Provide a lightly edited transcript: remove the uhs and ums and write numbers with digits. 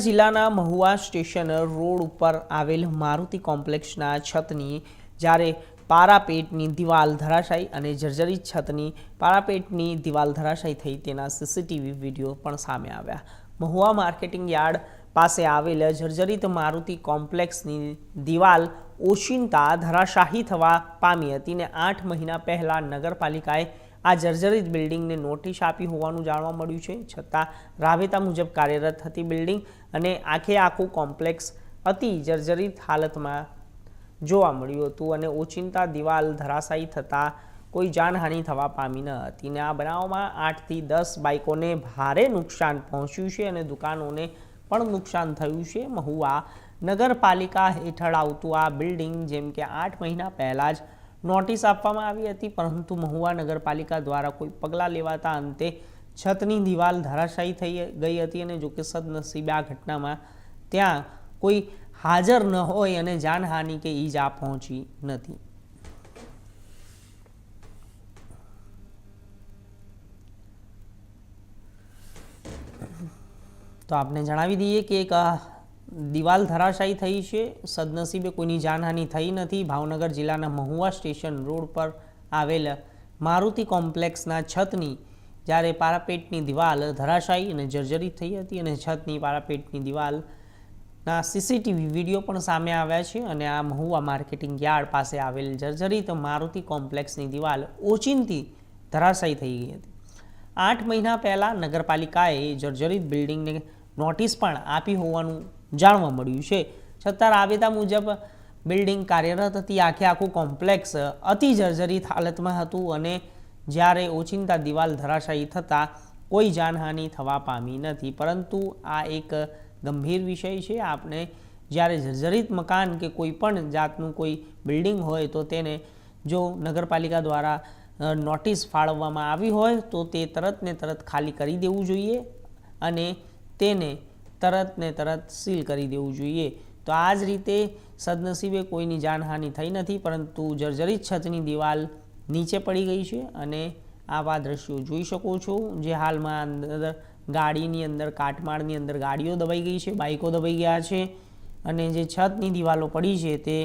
જિલ્લાના Mahuva station road ઉપર આવેલ મારુતિ કોમ્પ્લેક્સના છતની જ્યારે પારાપેટની દિવાલ ધરાશાયી અને જર્જરિત છતની પારાપેટની દિવાલ ધરાશાયી થઈ તેના સીસીટીવી વિડીયો પણ સામે આવ્યા। મહુવા માર્કેટિંગ યાર્ડ પાસે આવેલ જર્જરિત મારુતિ કોમ્પ્લેક્સની દિવાલ ઓચિંતા ધરાશાયી થવા પામી હતી ને 8 મહિના પહેલા નગરપાલિકાએ આ જર્જરિત બિલ્ડિંગને નોટિસ આપી હોવાનું જાણવા મળ્યું છે। છતાં રાબેતા મુજબ કાર્યરત હતી બિલ્ડિંગ અને આખું કોમ્પ્લેક્સ અતિ જર્જરિત હાલતમાં જોવા મળ્યું હતું અને ઓચિંતા દિવાલ ધરાશાયી થતાં કોઈ જાનહાનિ થવા પામી ન હતી ને આ બનાવમાં 8 થી 10 બાઇકોને ભારે નુકસાન પહોંચ્યું છે અને દુકાનોને પણ નુકસાન થયું છે। મહુવા નગરપાલિકા હેઠળ આવતું આ બિલ્ડિંગ જેમ કે 8 મહિના પહેલાં જ નોટિસ આપવામાં આવી હતી, પરંતુ મહુવા નગરપાલિકા દ્વારા કોઈ પગલાં લેવાતા અંતે છતની દિવાલ ધરાશાયી થઈ ગઈ હતી અને જોકે સદનસીબે આ ઘટનામાં ત્યાં કોઈ હાજર ન હોય અને જાનહાનિ કે ઈજા પહોંચી નથી। તો આપને જણાવી દઈએ કે એક દિવાલ ધરાશાયી થઈ છે, સદનસીબે કોઈની જાનહાનિ થઈ નથી। ભાવનગર જિલ્લાના મહુવા સ્ટેશન રોડ પર આવેલ મારુતિ કોમ્પ્લેક્સના છતની જ્યારે પારાપેટની દિવાલ ધરાશાયી અને જર્જરિત થઈ હતી અને છતની પારાપેટની દિવાલના સીસીટીવી વિડીયો પણ સામે આવ્યા છે અને આ મહુવા માર્કેટિંગ યાર્ડ પાસે આવેલ જર્જરિત મારુતિ કોમ્પ્લેક્સની દિવાલ ઓચિંતી ધરાશાયી થઈ ગઈ હતી। 8 મહિના પહેલાં નગરપાલિકાએ જર્જરિત બિલ્ડિંગને નોટિસ પણ આપી હોવાનું જાણવા મળ્યું છે, છતાં રાબેતા મુજબ બિલ્ડિંગ કાર્યરત હતી। આખું કોમ્પ્લેક્સ અતિ જર્જરિત હાલતમાં હતું અને જ્યારે ઓચિંતા દિવાલ ધરાશાયી થતાં કોઈ જાનહાનિ થવા પામી નથી, પરંતુ આ એક ગંભીર વિષય છે। આપણે જ્યારે જર્જરિત મકાન કે કોઈ પણ જાતનું કોઈ બિલ્ડિંગ હોય તો તેને જો નગરપાલિકા દ્વારા નોટિસ ફાળવવામાં આવી હોય તો તે તરત ને તરત ખાલી કરી દેવું જોઈએ અને તેને તરત ને તરત સીલ કરી દેવું જોઈએ। તો આ જ રીતે સદનસીબે કોઈની જાનહાનિ થઈ નથી, પરંતુ જર્જરિત છતની દિવાલ નીચે પડી ગઈ છે અને આવા દ્રશ્યો જોઈ શકો છો, જે હાલમાં અંદર ગાડીની અંદર કાટમાળની અંદર ગાડીઓ દબાઈ ગઈ છે, બાઇકો દબાઈ ગયા છે અને જે છતની દિવાલો પડી છે તે